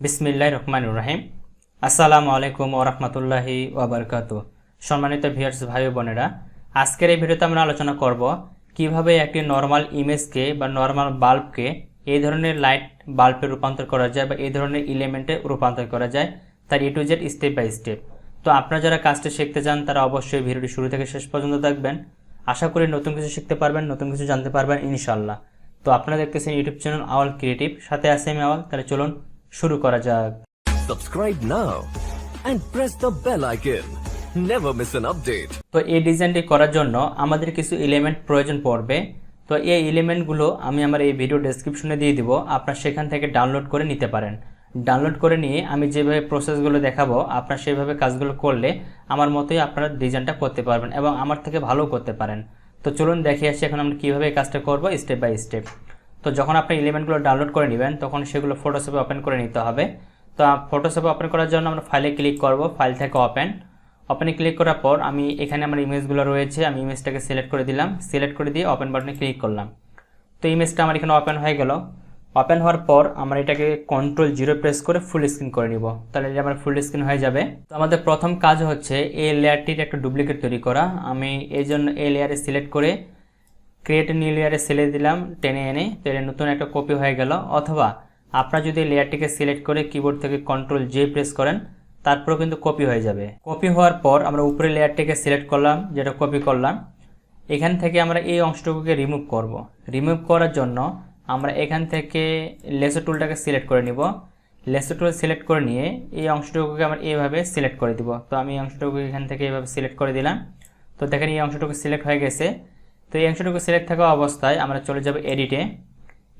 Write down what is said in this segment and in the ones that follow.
বিসমিল্লাহির রহমানির রহিম। আসসালামু আলাইকুম ওয়া রাহমাতুল্লাহি ওয়া বারাকাতুহু। সম্মানিত ভিউয়ার্স ভাই ও বোনেরা, আজকের এই ভিডিওতে আমরা আলোচনা করব কিভাবে একটি নরমাল ইমেজকে বা নরমাল বাল্বকে এই ধরনের লাইট বাল্বে রূপান্তর করা যায় বা এই ধরনের এলিমেন্টে রূপান্তর করা যায়, তার A to Z step by step. তো আপনারা যারা কাজটি শিখতে চান তারা অবশ্যই ভিডিওটি শুরু থেকে শেষ পর্যন্ত দেখবেন। আশা করি নতুন কিছু শিখতে পারবেন, নতুন কিছু জানতে পারবেন ইনশাআল্লাহ। তো আপনারা দেখতেছেন ইউটিউব চ্যানেল আওয়াল ক্রিয়েটিভ, সাথে আছে আমি আওয়াল। তাহলে চলুন শুরু করা যাক। Subscribe now and press the bell icon. Never miss an update. তো এই ডিজাইনটি করার জন্য আমাদের কিছু এলিমেন্ট প্রয়োজন পড়বে। তো এই এলিমেন্টগুলো আমি আমার এই ভিডিও ডেসক্রিপশনে দিয়ে দিব, আপনারা সেখান থেকে ডাউনলোড করে নিতে পারেন। ডাউনলোড করে নিয়ে আমি যেভাবে প্রসেসগুলো দেখাবো আপনারা সেইভাবে কাজগুলো করলে আমার মতোই আপনারা ডিজাইনটা করতে পারবেন এবং আমার থেকে ভালো করতে পারেন। তো চলুন দেখে আসি এখন আমরা কীভাবে এই কাজটা করবো স্টেপ বাই স্টেপ। তো যখন আপনি এলিমেন্টগুলো ডাউনলোড করে নেবেন তখন সেগুলো ফটোশপে ওপেন করে নিতে হবে। তো ফটোশপে ওপেন করার জন্য আমরা ফাইলে ক্লিক করব, ফাইল থেকে ওপেনে ক্লিক করার পর আমি এখানে আমার ইমেজগুলো রয়েছে, আমি ইমেজটাকে সিলেক্ট করে দিলাম। সিলেক্ট করে দিয়ে ওপেন বাটনে ক্লিক করলাম। তো ইমেজটা আমার এখানে ওপেন হয়ে গেল। ওপেন হওয়ার পর আমরা এটাকে Ctrl+0 প্রেস করে ফুল স্ক্রিন করে নিব, তাহলে এটা আমার ফুল স্ক্রিন হয়ে যাবে। তো আমাদের প্রথম কাজ হচ্ছে এই লেয়ারটির একটা ডুপ্লিকেট তৈরি করা। আমি এই জন্য এই লেয়ারে সিলেক্ট করে ক্রিয়েট নিউ লেয়ারে সেলে দিলাম, টেনে এনে, তো এটা নতুন একটা কপি হয়ে গেল। অথবা আপনারা যদি লেয়ারটিকে সিলেক্ট করে কিবোর্ড থেকে Ctrl+J প্রেস করেন তারপরেও কিন্তু কপি হয়ে যাবে। কপি হওয়ার পর আমরা উপরে লেয়ারটিকে সিলেক্ট করলাম, যেটা কপি করলাম। এখান থেকে আমরা এই অংশটুকুকে রিমুভ করব। রিমুভ করার জন্য আমরা এখান থেকে লেসো টুলটাকে সিলেক্ট করে নিব। লেসো টুল সিলেক্ট করে নিয়ে এই অংশটুকুকে আমরা এইভাবে সিলেক্ট করে দিব। তো আমি এই অংশটুকু এখান থেকে এইভাবে সিলেক্ট করে দিলাম। তো দেখেন এই অংশটুকু সিলেক্ট হয়ে গেছে। তো এই অংশটুকু সিলেক্ট থাকা অবস্থায় আমরা চলে যাব এডিটে।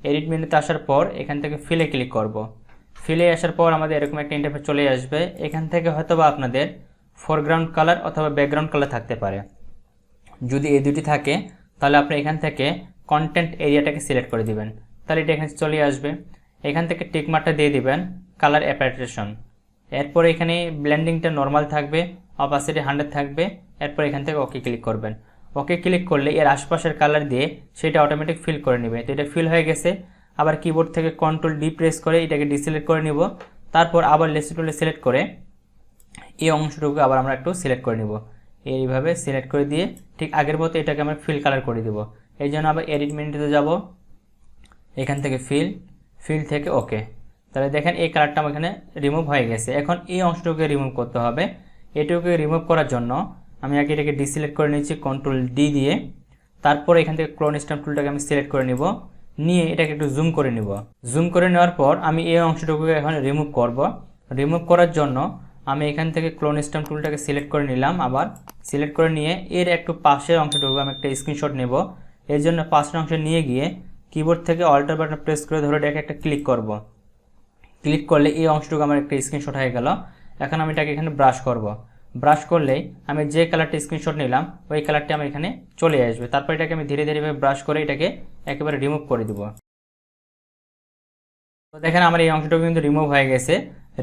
এডিট মেনুতে আসার পর এখান থেকে ফিলে ক্লিক করব। ফিলে আসার পর আমাদের এরকম একটা ইন্টারফেস চলে আসবে। এখান থেকে হয়তোবা আপনাদের ফোরগ্রাউন্ড কালার অথবা ব্যাকগ্রাউন্ড কালার থাকতে পারে। যদি এই দুটি থাকে তাহলে আপনি এখান থেকে কন্টেন্ট এরিয়াটাকে সিলেক্ট করে দিবেন, তাহলে এটা এখানে চলে আসবে। এখান থেকে টিক মার্কটা দিয়ে দিবেন কালার অ্যাপারেশন। এরপর এখানে ব্লেন্ডিংটা নর্মাল থাকবে, অপাসিটি 100 থাকবে। এরপর এখান থেকে ওকে ক্লিক করবেন। ওকে ক্লিক করলে এর আশপাশের কালার দিয়ে সেটা অটোমেটিক ফিল করে নেবে। তো এটা ফিল হয়ে গেছে। আবার কিবোর্ড থেকে Ctrl+D প্রেস করে এটাকে ডিসিলেক্ট করে নিব। তারপর আবার লেসো টুলে সিলেক্ট করে এই অংশটুকু আবার আমরা একটু সিলেক্ট করে নিব। এইভাবে সিলেক্ট করে দিয়ে ঠিক আগের মতো এটাকে আমরা ফিল কালার করে দিব। এই জন্য আবার এডিট মেনুতে যাব, এখান থেকে ফিল থেকে ওকে। তাহলে দেখেন এই কালারটা আমার এখানে রিমুভ হয়ে গেছে। এখন এই অংশটুকুকে রিমুভ করতে হবে। এটুকুকে রিমুভ করার জন্য আমি আগে এটাকে ডিসিলেক্ট করে নিচ্ছি Ctrl+D দিয়ে। তারপর এখান থেকে ক্লোন স্ট্যাম্প টুলটাকে আমি সিলেক্ট করে নিব, নিয়ে এটাকে একটু জুম করে নিব। জুম করে নেওয়ার পর আমি এই অংশটুকুকে এখন রিমুভ করব। রিমুভ করার জন্য আমি এখান থেকে ক্লোন স্ট্যাম্প টুলটাকে সিলেক্ট করে নিলাম। আবার সিলেক্ট করে নিয়ে এর একটু পাশের অংশটুকু আমি একটা স্ক্রিনশট নেব। এর জন্য পাশের অংশে নিয়ে গিয়ে কিবোর্ড থেকে অল্টার বাটন প্রেস করে ধরে এটাকে একটা ক্লিক করব। ক্লিক করলে এই অংশটুকু আমার একটা স্ক্রিনশট হয়ে গেল। এখন আমি এটাকে এখানে ব্রাশ করব। ব্রাশ করলেই আমি যে কালারটা স্ক্রিনশট নিলাম ওই কালারটি আমার এখানে চলে আসবে। তারপর এটাকে আমি ধীরে ধীরে ব্রাশ করে এটাকে একেবারে রিমুভ করে দিব। তো দেখেন আমার এই অংশটুকু কিন্তু রিমুভ হয়ে গেছে।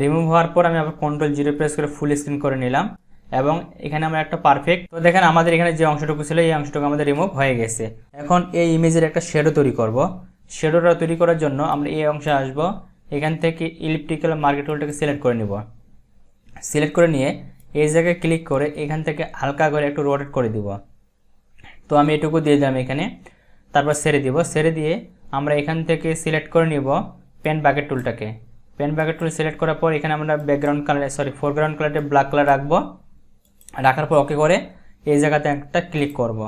রিমুভ হওয়ার পর আমি আবার Ctrl+0 প্রেস করে ফুল স্ক্রিন করে নিলাম এবং এখানে আমরা একটা পারফেক্ট। তো দেখেন আমাদের এখানে যে অংশটুকু ছিল এই অংশটুকু আমাদের রিমুভ হয়ে গেছে। এখন এই ইমেজের একটা শ্যাডো তৈরি করব। শ্যাডোটা তৈরি করার জন্য আমরা এই অংশে আসব। এখান থেকে ইলিপ্টিক্যাল মার্কেট টুলটাকে সিলেক্ট করে নিব। সিলেক্ট করে নিয়ে এই জায়গায় ক্লিক করে এখান থেকে হালকা করে একটু রোটেট করে দিব। তো আমি এটুকু দিয়ে দিলাম এখানে। তারপর ছেড়ে দিব। ছেড়ে দিয়ে আমরা এখান থেকে সিলেক্ট করে নিব পেন বাকেট টুলটাকে। পেন বাকেট টুল সিলেক্ট করার পর এখানে আমরা ফোরগ্রাউন্ড কালারটা ব্ল্যাক কালার রাখবো। রাখার পর ওকে করে এই জায়গাতে একটা ক্লিক করব।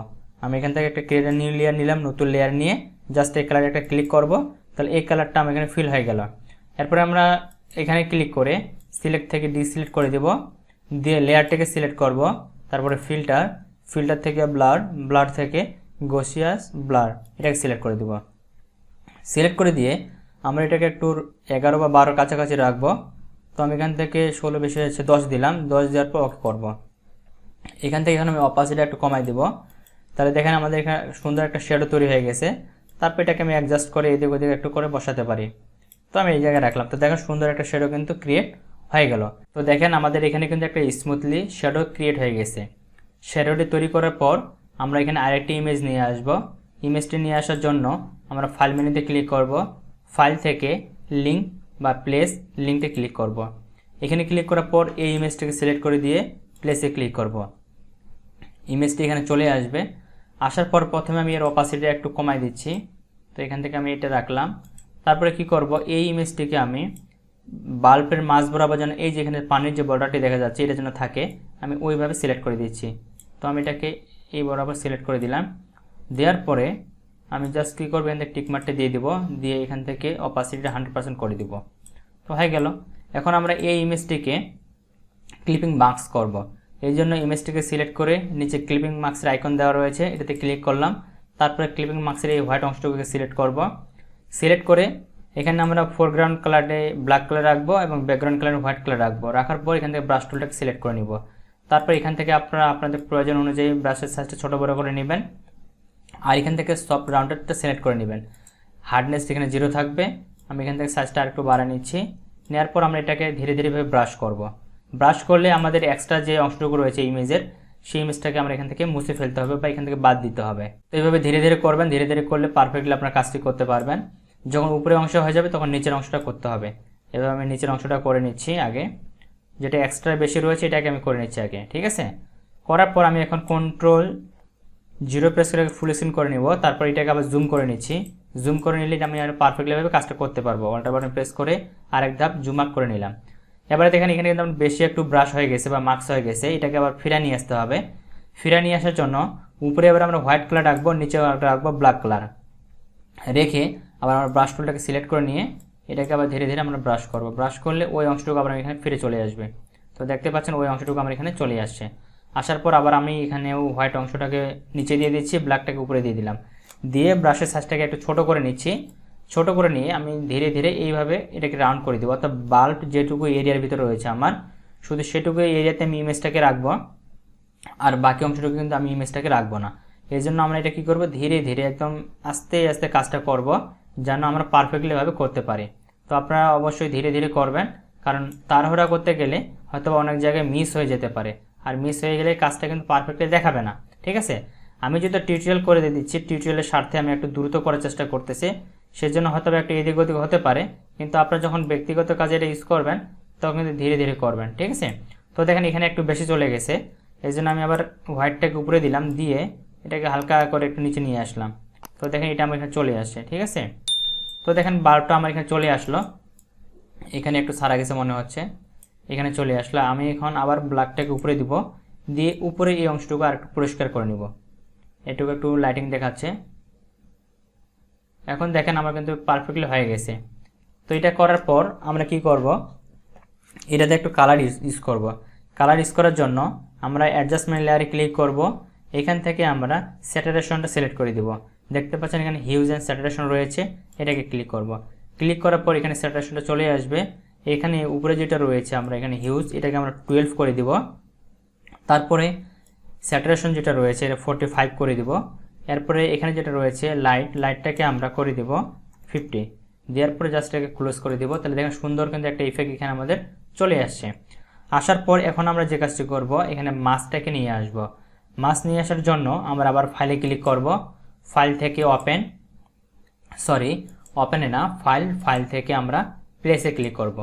আমি এখান থেকে একটা ক্রিয়েট নিউ লেয়ার নিলাম, নতুন লেয়ার নিয়ে জাস্ট এই কালারে একটা ক্লিক করব। তাহলে এই কালারটা আমার এখানে ফিল হয়ে গেল। এরপরে আমরা এখানে ক্লিক করে সিলেক্ট থেকে ডিসিলেক্ট করে দেব, দিয়ে লেয়ারটাকে সিলেক্ট করব। তারপরে ফিল্টার থেকে ব্লার থেকে গসিয়াস ব্লার এটাকে সিলেক্ট করে দেব। সিলেক্ট করে দিয়ে আমরা এটাকে একটু 11 বা 12 কাছাকাছি রাখবো। তো আমি এখান থেকে 16 বেশি হচ্ছে 10 দিলাম। 10 দেওয়ার পর ওকে করব। এখান থেকে এখন আমি অপাসিটি একটু কমাই দেব। তাহলে দেখেন আমাদের এখানে সুন্দর একটা শ্যাডো তৈরি হয়ে গেছে। তারপর এটাকে আমি অ্যাডজাস্ট করে এদিক ওদিক একটু করে বসাতে পারি। তো আমি এই জায়গায় রাখলাম। তো দেখেন সুন্দর একটা শ্যাডো কিন্তু ক্রিয়েট হয়ে গেল। তো দেখেন আমাদের এখানে কিন্তু একটা স্মুথলি শ্যাডো ক্রিয়েট হয়ে গেছে। শ্যাডোটি তৈরি করার পর আমরা এখানে আরেকটি ইমেজ নিয়ে আসব। ইমেজটি নিয়ে আসার জন্য আমরা ফাইল মেনুতে ক্লিক করব। ফাইল থেকে লিঙ্ক বা প্লেস লিঙ্কে ক্লিক করব। এখানে ক্লিক করার পর এই ইমেজটাকে সিলেক্ট করে দিয়ে প্লেসে ক্লিক করব। ইমেজটি এখানে চলে আসবে। আসার পর প্রথমে আমি এর অপাসিটি একটু কমাই দিচ্ছি। তো এখান থেকে আমি এটা রাখলাম। তারপরে কি করব, এই ইমেজটিকে আমি বাল্বের মাঝ বরাবর যেন এই যে এখানে পানির যে বর্ডারটি দেখা যাচ্ছে এটা যেন থাকে, আমি ওইভাবে সিলেক্ট করে দিচ্ছি। তো আমি এটাকে এই বরাবর সিলেক্ট করে দিলাম। দেওয়ার পরে আমি জাস্ট কী করবো, এখান থেকে টিকমার্কটা দিয়ে দিব, দিয়ে এখান থেকে অপাসিটিটা 100% করে দিব। তো হয়ে গেল। এখন আমরা এই ইমেজটিকে ক্লিপিং মার্কস করব। এই জন্য ইমেজটিকে সিলেক্ট করে নিচে ক্লিপিং মার্কসের আইকন দেওয়া রয়েছে, এটাতে ক্লিক করলাম। তারপরে ক্লিপিং মার্কসের এই হোয়াইট অংশটুকুকে সিলেক্ট করব। সিলেক্ট করে এখানে আমরা ফোরগ্রাউন্ড কালারে ব্ল্যাক কালার রাখবো এবং ব্যাকগ্রাউন্ড কালারে হোয়াইট কালার রাখবো। রাখার পর এখান থেকে ব্রাশ টুলটাকে সিলেক্ট করে নিব। তারপর এখান থেকে আপনারা আপনাদের প্রয়োজন অনুযায়ী ব্রাশের সাইজটা ছোটো বড়ো করে নেবেন। আর এখান থেকে সফট রাউন্ডেডটা সিলেক্ট করে নেবেন। হার্ডনেস এখানে 0 থাকবে। আমি এখান থেকে সাইজটা আরেকটু বাড়িয়ে নিচ্ছি। নেওয়ার পর আমরা এটাকে ধীরে ধীরেভাবে ব্রাশ করব। ব্রাশ করলে আমাদের এক্সট্রা যে অংশটুকু রয়েছে ইমেজের, সেই ইমেজটাকে আমরা এখান থেকে মুছে ফেলতে হবে বা এখান থেকে বাদ দিতে হবে। তো এইভাবে ধীরে ধীরে করবেন। ধীরে ধীরে করলে পারফেক্টলি আপনার কাজটি করতে পারবেন। যখন উপরে অংশ হয়ে যাবে তখন নিচের অংশটা করতে হবে। এভাবে আমি নিচের অংশটা করে নিচ্ছি আগে, যেটা এক্সট্রা বেশি রয়েছে এটাকে আমি করে নিচ্ছি আগে, ঠিক আছে। করার পর আমি এখন Ctrl+0 প্রেস করে ফুল স্ক্রিন করে নিব। তারপর এটাকে আবার জুম করে নিচ্ছি। জুম করে নিলে আমি আর পারফেক্টলিভাবে কাজটা করতে পারবো। অল্টার বাটন প্রেস করে আরেক ধাপ জুম আউট করে নিলাম। এবারে দেখেন এখানে কিন্তু বেশি একটু ব্রাশ হয়ে গেছে বা মার্কস হয়ে গেছে, এটাকে আবার ফিরে নিয়ে আসতে হবে। ফিরে নিয়ে আসার জন্য উপরে এবার আমরা হোয়াইট কালার রাখবো, নিচে রাখবো ব্ল্যাক কালার রেখে আবার আমরা ব্রাশ টুলটাকে সিলেক্ট করে নিয়ে এটাকে আবার ধীরে ধীরে আমরা ব্রাশ করব। ব্রাশ করলে ওই অংশটুকু আবার এখানে ফিরে চলে আসবে। তো দেখতে পাচ্ছেন ওই অংশটুকু আমার এখানে চলে আসছে। আসার পর আবার আমি এখানেও হোয়াইট অংশটাকে নিচে দিয়ে দিচ্ছি, ব্ল্যাকটাকে উপরে দিয়ে দিলাম। দিয়ে ব্রাশের সাইজটাকে একটু ছোট করে নিচ্ছি। ছোট করে নিয়ে আমি ধীরে ধীরে এইভাবে এটাকে রাউন্ড করে দেবো। অর্থাৎ বাল্ব যেটুকু এরিয়ার ভিতরে রয়েছে আমার, শুধু সেটুকু এরিয়াতে আমি ইমেজটাকে রাখবো, আর বাকি অংশটুকু কিন্তু আমি ইমেজটাকে রাখবো না। এই জন্য আমরা এটা কী করবো, ধীরে ধীরে একদম আস্তে আস্তে কাজটা করব, যেন আমরা পারফেক্টলিভাবে করতে পারি। তো আপনারা অবশ্যই ধীরে ধীরে করবেন, কারণ তাড়াহুড়া করতে গেলে হয়তো অনেক জায়গায় মিস হয়ে যেতে পারে, আর মিস হয়ে গেলে কাজটা কিন্তু পারফেক্টলি দেখাবে না, ঠিক আছে। আমি যেহেতু টিউটোরিয়াল করে দিয়ে দিচ্ছি, টিউটোরিয়ালের স্বার্থে আমি একটু দ্রুত করার চেষ্টা করতেছি, সেজন্য হয়তো একটু এদিক ওদিক হতে পারে, কিন্তু আপনারা যখন ব্যক্তিগত কাজে এটা ইউজ করবেন তখন কিন্তু ধীরে ধীরে করবেন, ঠিক আছে। তো দেখেন এখানে একটু বেশি চলে গেছে, এই জন্য আমি আবার হোয়াইটটাকে উপরে দিলাম, দিয়ে এটাকে হালকা করে একটু নিচে নিয়ে আসলাম। তো দেখেন এটা আমার এখানে চলে আসছে, ঠিক আছে। তো দেখেন বাল্বটা আমার এখানে চলে আসলো। এখানে একটু সারা গেছে মনে হচ্ছে, এখানে চলে আসলো। আমি এখন আবার ব্ল্যাকটাকে উপরে দিব, দিয়ে উপরে এই অংশটুকু আর একটু পরিষ্কার করে নিব। এটুকু একটু লাইটিং দেখাচ্ছে। এখন দেখেন আমার কিন্তু পারফেক্টলি হয়ে গেছে। তো এটা করার পর আমরা কি করব, এটাতে একটু কালার ইউজ করব। কালার ইউজ করার জন্য আমরা অ্যাডজাস্টমেন্ট লেয়ারে ক্লিক করব। এখান থেকে আমরা স্যাচুরেশনটা সিলেক্ট করে দিব। দেখতে পাচ্ছেন এখানে হিউজ অ্যান্ড স্যাচুরেশন রয়েছে, এটাকে ক্লিক করব। ক্লিক করার পর এখানে স্যাচুরেশনটা চলে আসবে। এখানে উপরে যেটা রয়েছে আমরা এখানে হিউজ, এটাকে আমরা 12 করে দিব। তারপরে স্যাচুরেশন যেটা রয়েছে এটা 45 করে দিব। এরপরে এখানে যেটা রয়েছে লাইটটাকে আমরা করে দিব 50, দেওয়ার পরে জাস্ট এটাকে ক্লোজ করে দিব। তাহলে দেখেন সুন্দর কিন্তু একটা ইফেক্ট এখানে আমাদের চলে আসছে। আসার পর এখন আমরা যে কাজটি করব, এখানে মাস্কটাকে নিয়ে আসব। মাস্ক নিয়ে আসার জন্য আমরা আবার ফাইলে ক্লিক করব। ফাইল থেকে ওপেনে না, ফাইল থেকে আমরা প্লেসে ক্লিক করব।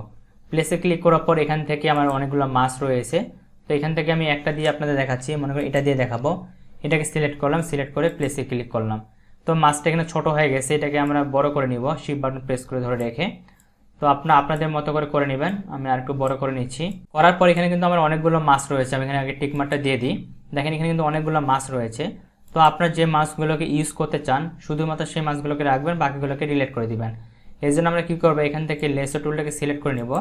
প্লেসে ক্লিক করার পর এখান থেকে আমার অনেকগুলো মাস্ক রয়েছে। তো এখান থেকে আমি একটা দিয়ে আপনাদের দেখাচ্ছি, মনে করি এটা দিয়ে দেখাবো। এটাকে সিলেক্ট করলাম, সিলেক্ট করে প্লেসে ক্লিক করলাম। তো মাস্কটা এখানে ছোট হয়ে গেছে, এটাকে আমরা বড় করে নিব, শিফট বাটন প্রেস করে ধরে রেখে। তো আপনাদের মতো করে নেবেন। আমি আর একটু বড় করে নিচ্ছি। করার পর এখানে কিন্তু আমার অনেকগুলো মাস্ক রয়েছে। আমি এখানে আগে টিকমার্কটা দিয়ে দিই। দেখেন এখানে কিন্তু অনেকগুলো মাস্ক রয়েছে। তো আপনার যে মাস্কগুলোকে ইউজ করতে চান শুধুমাত্র সেই মাস্কগুলোকে রাখবেন, বাকিগুলোকে ডিলিট করে দিবেন। এই জন্য আমরা কী করবো, এখান থেকে লেসার টুলটাকে সিলেক্ট করে নেব।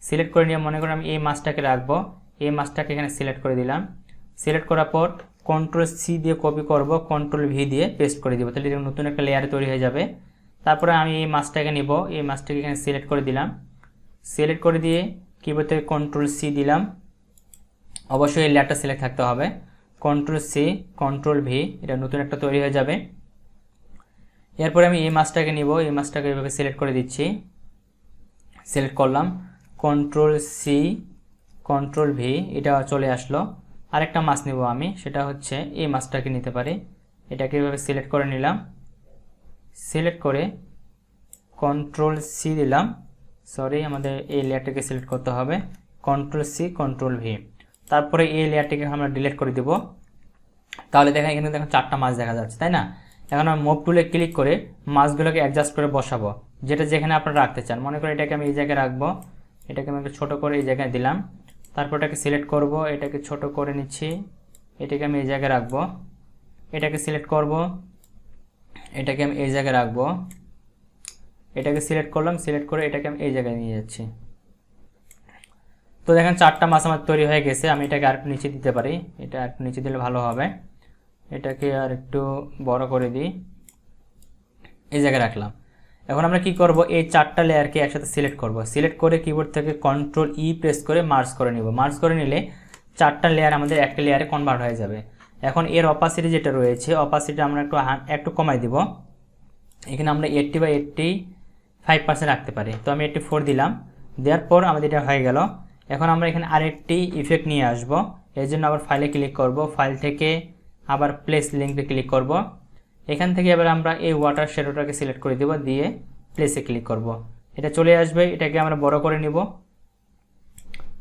সিলেক্ট করে নিয়ে মনে করেন আমি এই মাস্কটাকে রাখবো, এই মাস্কটাকে এখানে সিলেক্ট করে দিলাম। সিলেক্ট করার পর Ctrl+C দিয়ে কপি করব, Ctrl+V দিয়ে পেস্ট করে দিব। তাহলে নতুন একটা লেয়ারে তৈরি হয়ে যাবে। তারপরে আমি এই মাস্কটাকে নিব, এই মাস্কটাকে এখানে সিলেক্ট করে দিলাম। সিলেক্ট করে দিয়ে কিবোর্ড থেকে Ctrl+C দিলাম। অবশ্যই এই লেয়ারটা সিলেক্ট থাকতে হবে। Ctrl+C Ctrl+V, এটা নতুন একটা তৈরি হয়ে যাবে। এরপরে আমি এই মাস্কটাকে নিব, এই মাস্কটাকে এইভাবে সিলেক্ট করে দিচ্ছি। সিলেক্ট করলাম, Ctrl+C Ctrl+V, এটা চলে আসলো। আরেকটা মাস্ক নিব আমি, সেটা হচ্ছে এই মাস্কটাকে নিতে পারি। এটাকে এইভাবে সিলেক্ট করে নিলাম। সিলেক্ট করে Ctrl+C দিলাম, সরি আমাদের এই লেয়ারটাকে সিলেক্ট করতে হবে, কন্ট্রোল সি কন্ট্রোল ভি। তারপরে এই লেয়ারটাকে আমরা ডিলিট করে দিব। তাহলে দেখেন এখানে দেখুন 4টা মাছ দেখা যাচ্ছে, তাই না? এখন আমরা মুভ টুলে ক্লিক করে মাছগুলোকে অ্যাডজাস্ট করে বসাবো, যেটা যেখানে আপনারা রাখতে চান। মনে করেন এটাকে আমি এই জায়গায় রাখবো, এটাকে আমি একটু ছোটো করে এই জায়গায় দিলাম। তারপর এটাকে সিলেক্ট করব, এটাকে ছোট করে নিচ্ছি, এটাকে আমি এই জায়গায় রাখবো। এটাকে সিলেক্ট করব, এটাকে আমি এই জায়গায় রাখবো। এটাকে সিলেক্ট করলাম, সিলেক্ট করে এটাকে আমি এই জায়গায় নিয়ে যাচ্ছি। তো দেখেন 4টা মাছ আমার তৈরি হয়ে গেছে। আমি এটাকে আরেকটু নিচে দিতে পারি, এটা আরেকটু নিচে দিলে ভালো হবে। এটাকে আর একটু বড় করে দিই, এই জায়গায় রাখলাম। এখন আমরা কি করব, এই 4টা লেয়ারকে একসাথে সিলেক্ট করব। সিলেক্ট করে কিবোর্ড থেকে কন্ট্রোল ই প্রেস করে মার্জ করে নিব। মার্জ করে নিলে 4টা লেয়ার আমাদের একটা লেয়ারে কনভার্ট হয়ে যাবে। এখন এর অপাসিটি যেটা রয়েছে, অপাসিটি আমরা একটু কমাই দিব। এখানে আমরা 80 বা 85% রাখতে পারি। তো আমি 84 দিলাম, দেওয়ার পর আমাদের এটা হয়ে গেল। এখন আমরা এখানে আরেকটি ইফেক্ট নিয়ে আসব। এর জন্য আবার ফাইলে ক্লিক করব, ফাইল থেকে আবার প্লেস লিঙ্কে ক্লিক করব। এখান থেকে এবার আমরা এই ওয়াটার শ্যাডোটাকে সিলেক্ট করে দেব, দিয়ে প্লেসে ক্লিক করব। এটা চলে আসবে, এটাকে আমরা বড় করে নিব।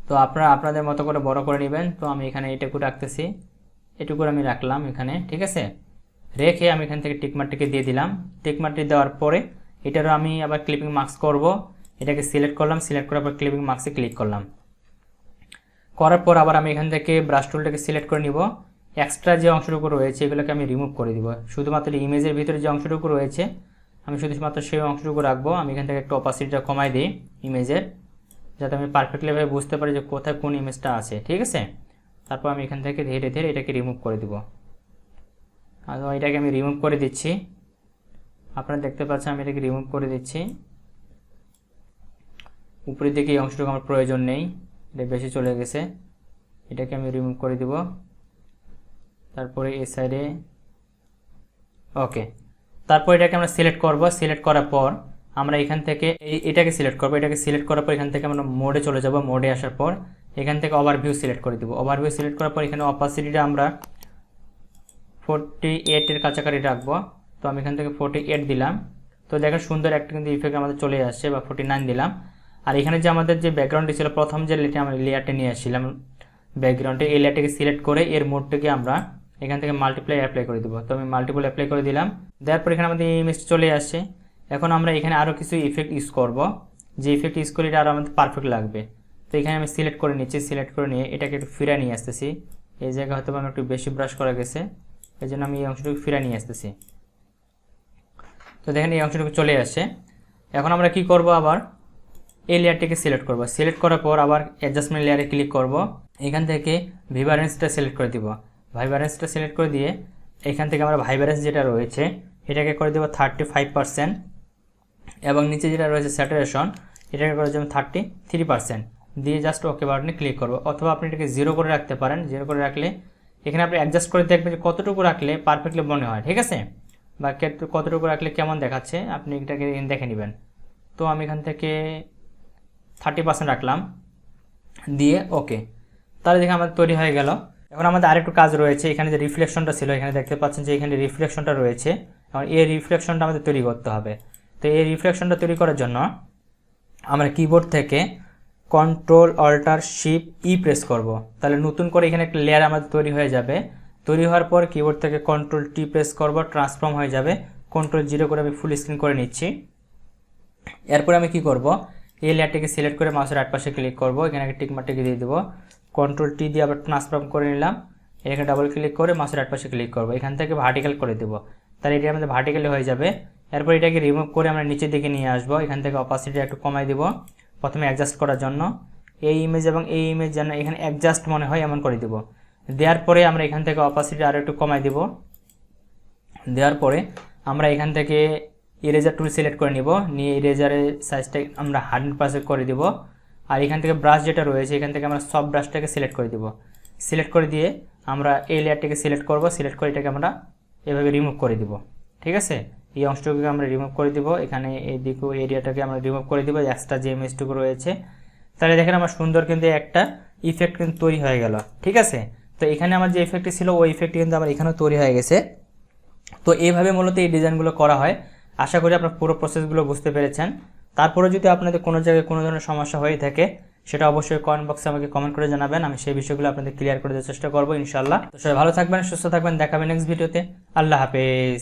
তো আপনারা আপনাদের মতো করে বড় করে নেবেন। তো আমি এখানে এটুকু রাখতেছি, এটুকু আমি রাখলাম এখানে, ঠিক আছে। রেখে আমি এখান থেকে টিকমার্কটিকে দিয়ে দিলাম। টিকমার্কটি দেওয়ার পরে এটারও আমি আবার ক্লিপিং মার্কস করব। এটাকে সিলেক্ট করলাম, সিলেক্ট করার পর ক্লিপিং মার্কসে ক্লিক করলাম। করার পর আবার আমি এখান থেকে ব্রাশ টুলটাকে সিলেক্ট করে নিব। এক্সট্রা যে অংশটুকু রয়েছে এগুলোকে আমি রিমুভ করে দিব। শুধুমাত্র ইমেজের ভিতরে যে অংশটুকু রয়েছে আমি শুধুমাত্র সেই অংশটুকু রাখবো। আমি এখান থেকে একটু অপাসিটিটা কমাই দিই ইমেজের, যাতে আমি পারফেক্টলিভাবে বুঝতে পারি যে কোথায় কোন ইমেজটা আছে, ঠিক আছে। তারপর আমি এখান থেকে ধীরে ধীরে এটাকে রিমুভ করে দিব। আর এটাকে আমি রিমুভ করে দিচ্ছি, আপনারা দেখতে পাচ্ছেন আমি এটাকে রিমুভ করে দিচ্ছি। উপরের দিকে এই অংশটুকু আমার প্রয়োজন নেই, এটা বেশি চলে গেছে, এটাকে আমি রিমুভ করে দিব। তারপরে এই সাইডে ওকে। তারপর এটাকে আমরা সিলেক্ট করব। সিলেক্ট করার পর আমরা এখান থেকে এটাকে সিলেক্ট করব। এটাকে সিলেক্ট করার পর এখান থেকে আমরা মোডে চলে যাব। মোডে আসার পর এখান থেকে ওভারভিউ সিলেক্ট করে দিব। ওভারভিউ সিলেক্ট করার পর এখানে অপাসিটিটা আমরা 48 এর কাছাকাছি রাখবো। তো আমি এখান থেকে 48 দিলাম। তো দেখেন সুন্দর একটা কিন্তু ইফেক্ট আমাদের চলে আসছে, বা 49 দিলাম। আর এখানে যে আমাদের যে ব্যাকগ্রাউন্ডটি ছিল, প্রথম যে লেয়ারটা নিয়ে আসছিলাম ব্যাকগ্রাউন্ডে, এই লেয়ারটাকে সিলেক্ট করে এর মোডটাকে আমরা এখান থেকে মাল্টিপ্লাই অ্যাপ্লাই করে দেবো। তো আমি মাল্টিপল অ্যাপ্লাই করে দিলাম। দেওয়ার পর এখানে আমাদের এই ইমেজটা চলে আসছে। এখন আমরা এখানে আরও কিছু ইফেক্ট ইউজ করব, যে ইফেক্ট ইউজ করলে এটা আরও আমাদের পারফেক্ট লাগবে। তো এখানে আমি সিলেক্ট করে নিচ্ছি, সিলেক্ট করে নিয়ে এটাকে একটু ফিরে নিয়ে আসতেছি। এই জায়গায় হয়তো আমার একটু বেশি ব্রাশ করা গেছে, এই জন্য আমি এই অংশটুকু ফিরে নিয়ে আসতেছি। তো দেখেন এই অংশটুকু চলে আসছে। এখন আমরা কি করব, আবার এই লেয়ারটিকে সিলেক্ট করব। সিলেক্ট করার পর আবার অ্যাডজাস্টমেন্ট লেয়ারে ক্লিক করব। এখান থেকে ভাইব্রেন্সটা সিলেক্ট করে দিব। ভাইব্রেন্সটা সিলেক্ট করে দিয়ে এখান থেকে আমরা ভাইব্রেন্স যেটা রয়েছে এটাকে করে দেবো 35%, এবং নিচে যেটা রয়েছে স্যাচুরেশন এটাকে করে দেবো 33%, দিয়ে জাস্ট ওকে বাটনে ক্লিক করব। অথবা আপনি এটাকে 0 করে রাখতে পারেন। 0 করে রাখলে এখানে আপনি অ্যাডজাস্ট করে দেখবেন যে কতটুকু রাখলে পারফেক্টলি মনে হয়, ঠিক আছে, বা কতটুকু রাখলে কেমন দেখাচ্ছে আপনি এটাকে দেখে নেবেন। তো আমি এখান থেকে 30% রাখলাম, দিয়ে ওকে। তাহলে দেখে আমাদের তৈরি হয়ে গেল। এখন আমাদের আরেকটু কাজ রয়েছে। এখানে যে রিফ্লেকশনটা ছিল, এখানে দেখতে পাচ্ছেন যে এখানে রিফ্লেকশনটা রয়েছে, এবং এই রিফ্লেকশনটা আমাদের তৈরি করতে হবে। তো এই রিফ্লেকশনটা তৈরি করার জন্য আমরা কিবোর্ড থেকে control alt shift E press করব। তাহলে নতুন করে এখানে একটা লেয়ার আমাদের তৈরি হয়ে যাবে। তৈরি হওয়ার পর কিবোর্ড থেকে কন্ট্রোল টি প্রেস করব, ট্রান্সফর্ম হয়ে যাবে। কন্ট্রোল 0 করে আমি ফুল স্ক্রিন করে নিচ্ছি। এরপর আমি কি করব, এই লেয়ারটিকে সিলেক্ট করে মাউসের রাইট পাশে ক্লিক করব। এখানে টিক মার্কটিকে দিয়ে দেবো, কন্ট্রোল টি দিয়ে আবার ট্রান্সফর্ম করে নিলাম। এখানে ডাবল ক্লিক করে মাউসের রাইট পাশে ক্লিক করব। এখান থেকে ভার্টিক্যাল করে দেবো, তাহলে এটি আমাদের ভার্টিক্যালি হয়ে যাবে। এরপর এটাকে রিমুভ করে আমরা নিচের দিকে নিয়ে আসবো। এখান থেকে অপাসিটি একটু কমাই দিব প্রথমে অ্যাডজাস্ট করার জন্য। এই ইমেজ এবং এই ইমেজ যেন এখানে অ্যাডজাস্ট মনে হয় এমন করে দিব। দেওয়ার পরে আমরা এখান থেকে অপাসিটি আরও একটু কমাই দিব। দেওয়ার পরে আমরা এখান থেকে ইরেজার টুল সিলেক্ট করে নিব, নিয়ে ইরেজারের সাইজটা আমরা 100% করে দিব। আর এখান থেকে ব্রাশ যেটা রয়েছে এখান থেকে আমরা সব ব্রাশটাকে সিলেক্ট করে দিব। সিলেক্ট করে দিয়ে আমরা এই লেয়ারটাকে সিলেক্ট করব। সিলেক্ট করে এটাকে আমরা এভাবে রিমুভ করে দিব, ঠিক আছে। এই অংশটুকুকে আমরা রিমুভ করে দিব। এখানে এই দিকে এরিয়াটাকে আমরা রিমুভ করে দিব, এক্সট্রা যে ইমেজটুকু রয়েছে। তাহলে দেখেন আমার সুন্দর কিন্তু একটা ইফেক্ট কিন্তু তৈরি হয়ে গেল, ঠিক আছে। তো এখানে আমার যে ইফেক্টটি ছিল ওই ইফেক্টটি কিন্তু আমার এখানেও তৈরি হয়ে গেছে। তো এইভাবে মূলত এই ডিজাইনগুলো করা হয়। আশা করি আপনার পুরো প্রসেসগুলো বুঝতে পেরেছেন। তারপরে যদি আপনাদের কোনো জায়গায় কোনো ধরনের সমস্যা হয়ে থাকে সেটা অবশ্যই কমেন্ট বক্সে আমাকে কমেন্ট করে জানাবেন, আমি সেই বিষয়গুলো আপনাদের ক্লিয়ার করে দেওয়ার চেষ্টা করবো ইনশাআল্লাহ। তো সবাই ভালো থাকবেন, সুস্থ থাকবেন, দেখাবেন নেক্সট ভিডিওতে। আল্লাহ হাফেজ।